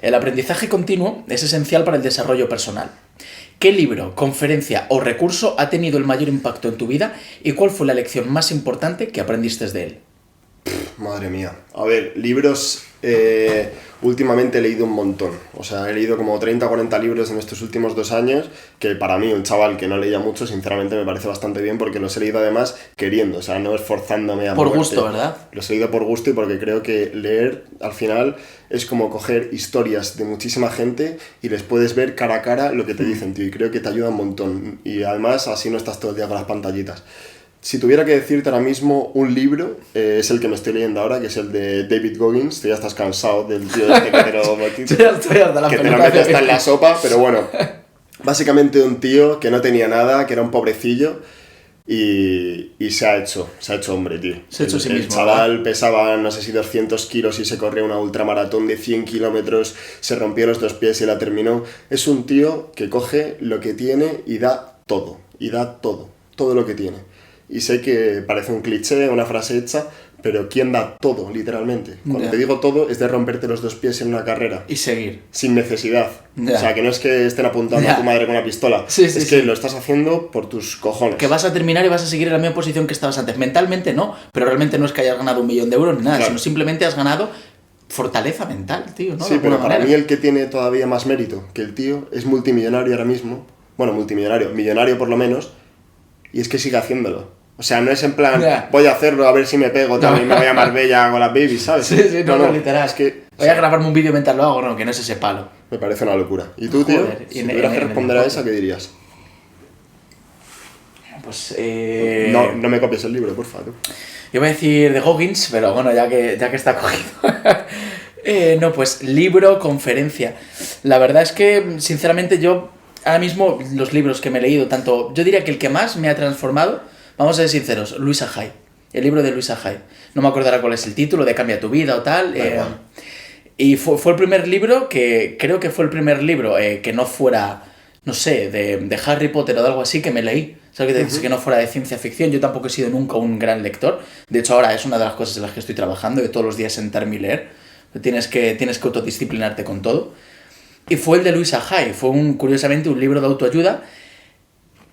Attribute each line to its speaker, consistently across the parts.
Speaker 1: El aprendizaje continuo es esencial para el desarrollo personal. ¿Qué libro, conferencia o recurso ha tenido el mayor impacto en tu vida y cuál fue la lección más importante que aprendiste de él?
Speaker 2: Madre mía. A ver, libros, últimamente he leído un montón. O sea, he leído como 30 o 40 libros en estos últimos 2 años, que para mí, un chaval que no leía mucho, sinceramente me parece bastante bien, porque los he leído además queriendo, o sea, no esforzándome a
Speaker 1: Por
Speaker 2: muerte.
Speaker 1: gusto, ¿verdad?
Speaker 2: Los he leído por gusto y porque creo que leer, al final, es como coger historias de muchísima gente y les puedes ver cara a cara lo que te dicen, tío, y creo que te ayuda un montón. Y además, así no estás todo el día con las pantallitas. Si tuviera que decirte ahora mismo un libro, es el que me estoy leyendo ahora, que es el de David Goggins. Tú ya estás cansado del tío este que te lo mete hasta en la sopa, pero bueno, básicamente un tío que no tenía nada, que era un pobrecillo y se ha hecho hombre, tío.
Speaker 1: Se ha hecho a sí mismo.
Speaker 2: El chaval pesaba, no sé si 200 kilos y se corría una ultramaratón de 100 kilómetros, se rompió los 2 pies y la terminó. Es un tío que coge lo que tiene y da todo lo que tiene. Y sé que parece un cliché, una frase hecha, pero ¿quién da todo, literalmente? Cuando te digo todo, es de romperte los 2 pies en una carrera.
Speaker 1: Y seguir.
Speaker 2: Sin necesidad. O sea, que no es que estén apuntando a tu madre con una pistola. Es que lo estás haciendo por tus cojones.
Speaker 1: Que vas a terminar y vas a seguir en la misma posición que estabas antes. Mentalmente no, pero realmente no es que hayas ganado 1 millón de euros ni nada, sino simplemente has ganado fortaleza mental, tío, ¿no?
Speaker 2: Sí, pero para mí el que tiene todavía más mérito que el tío es multimillonario ahora mismo. Bueno, millonario por lo menos. Y es que sigue haciéndolo. O sea, no es en plan, voy a hacerlo a ver si me pego, también me voy a Marbella con las babies, ¿sabes?
Speaker 1: Sí, no, literal. Es que voy a grabarme un vídeo mientras lo hago, no, que no es ese palo.
Speaker 2: Me parece una locura. ¿Y tú, tío? Si tuvieras que responder a esa, ¿qué dirías?
Speaker 1: Pues,
Speaker 2: No me copies el libro, por favor.
Speaker 1: Yo voy a decir de Goggins, pero bueno, ya que está cogido. No, pues libro, conferencia. La verdad es que, sinceramente, yo ahora mismo los libros que me he leído, tanto, yo diría que el que más me ha transformado, vamos a ser sinceros, Louisa Hay. El libro de Louisa Hay. No me acordará cuál es el título, de Cambia tu vida o tal. Y fue el primer libro creo que fue el primer libro que no fuera, no sé, de Harry Potter o de algo así que me leí. ¿Sabes qué te dices? Que no fuera de ciencia ficción. Yo tampoco he sido nunca un gran lector. De hecho, ahora es una de las cosas en las que estoy trabajando, de todos los días sentarme y leer. Tienes que autodisciplinarte con todo. Y fue el de Louisa Hay. Fue curiosamente un libro de autoayuda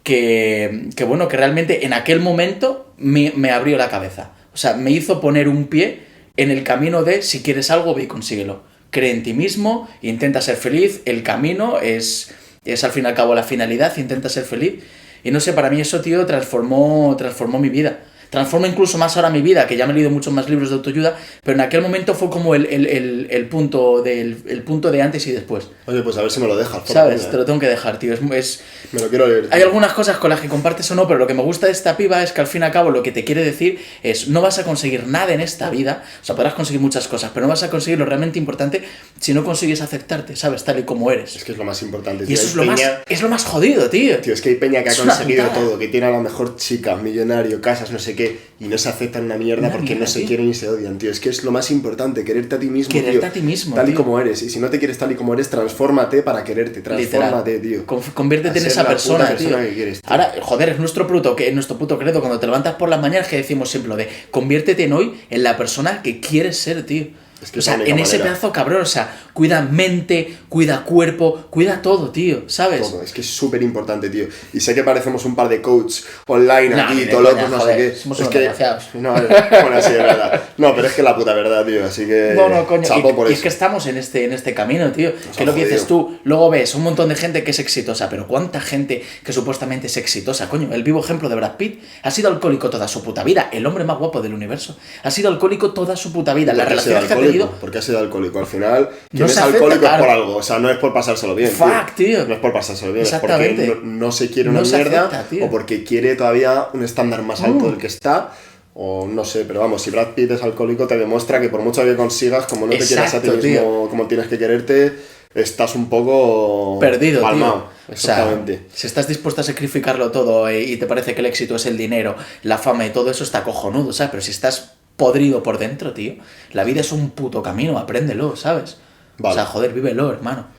Speaker 1: que bueno, que realmente en aquel momento me abrió la cabeza. O sea, me hizo poner un pie en el camino de si quieres algo, ve y consíguelo. Cree en ti mismo, intenta ser feliz, el camino es al fin y al cabo la finalidad, intenta ser feliz. Y no sé, para mí eso, tío, transformó mi vida. Transforma incluso más ahora mi vida, que ya me he leído muchos más libros de autoayuda, pero en aquel momento fue como el punto de antes y después.
Speaker 2: Oye, pues a ver si me lo dejas.
Speaker 1: ¿Sabes? Te lo tengo que dejar, tío.
Speaker 2: Me lo quiero leer, tío.
Speaker 1: Hay algunas cosas con las que compartes o no, pero lo que me gusta de esta piba es que al fin y al cabo lo que te quiere decir es no vas a conseguir nada en esta vida, o sea, podrás conseguir muchas cosas, pero no vas a conseguir lo realmente importante si no consigues aceptarte, ¿sabes? Tal y como eres.
Speaker 2: Es que es lo más importante, tío.
Speaker 1: Y eso es lo más jodido, tío.
Speaker 2: Tío, es que hay peña que ha conseguido todo, que tiene a la mejor chica, millonario, casas, no sé qué, y no se aceptan una mierda porque no se quieren y se odian, tío. Es que es lo más importante, quererte a ti mismo,
Speaker 1: quererte a ti mismo,
Speaker 2: tal
Speaker 1: tío.
Speaker 2: Y como eres. Y si no te quieres tal y como eres, transfórmate para quererte, transfórmate, tío.
Speaker 1: Conviértete en esa persona, tío.
Speaker 2: Que quieres, tío.
Speaker 1: Ahora, joder, es nuestro puto credo. Cuando te levantas por las mañanas que decimos siempre lo de conviértete en hoy en la persona que quieres ser, tío.
Speaker 2: Es que
Speaker 1: o sea, en ese pedazo cabrón, o sea, cuida mente, cuida cuerpo, cuida todo, tío, ¿sabes?
Speaker 2: Todo, es que es súper importante, tío. Y sé que parecemos un par de coaches online aquí, todos locos, no sé qué.
Speaker 1: Somos
Speaker 2: es
Speaker 1: unos
Speaker 2: que
Speaker 1: desgraciados.
Speaker 2: No, bueno, sí, es verdad. No, pero es que la puta verdad, tío, así que
Speaker 1: No, coño,
Speaker 2: chapo por
Speaker 1: y
Speaker 2: eso.
Speaker 1: es que estamos en este camino, tío. Que lo que dices tú, luego ves un montón de gente que es exitosa, pero ¿cuánta gente que supuestamente es exitosa? Coño, el vivo ejemplo de Brad Pitt ha sido alcohólico toda su puta vida, el hombre más guapo del universo. Ha sido alcohólico toda su puta vida. Las relaciones que ha tenido...
Speaker 2: ¿Por qué ha sido alcohólico? Al final, quien
Speaker 1: no
Speaker 2: es alcohólico es por algo, o sea, no es por pasárselo bien.
Speaker 1: Tío.
Speaker 2: No es por pasárselo bien, es porque no se quiere una mierda o porque quiere todavía un estándar más alto del que está. O no sé, pero vamos, si Brad Pitt es alcohólico te demuestra que por mucho que consigas, como no te quieras a ti mismo, como tienes que quererte, estás un poco
Speaker 1: perdido,
Speaker 2: palmado.
Speaker 1: Tío. Exactamente. O sea, si estás dispuesto a sacrificarlo todo y te parece que el éxito es el dinero, la fama y todo eso, está cojonudo, ¿sabes? Pero si estás podrido por dentro, tío, la vida es un puto camino, apréndelo, ¿sabes? Vale. O sea, joder, vívelo, hermano.